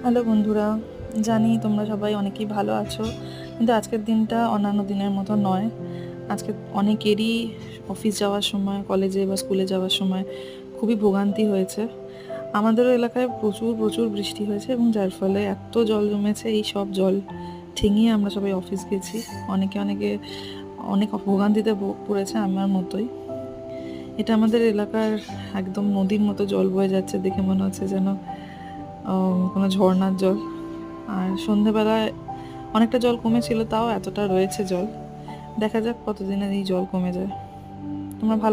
Hello বন্ধুরা, জানি তোমরা সবাই অনেকেই ভালো আছো, কিন্তু আজকের দিনটা অন্যান্য দিনের মতো নয়। আজকে অনেকেরই অফিস যাওয়ার সময়, কলেজে বা স্কুলে যাওয়ার সময় খুবই ভোগান্তি হয়েছে। আমাদেরও এলাকায় প্রচুর প্রচুর বৃষ্টি হয়েছে এবং যার ফলে এত জল জমেছে, এই সব জল ঠেঙিয়ে আমরা সবাই অফিস গেছি। অনেকে অনেক ভোগান্তিতে পড়েছে, আমার মতোই। এটা আমাদের এলাকার একদম নদীর মতো জল বয়ে যাচ্ছে, দেখে মনে হচ্ছে যেন কোনো ঝর্ণার জল। আর সন্ধেবেলায় অনেকটা জল কমেছিল, তাও এতটা রয়েছে জল। দেখা যাক কতদিনে এই জল কমে যায়। তোমরা ভালো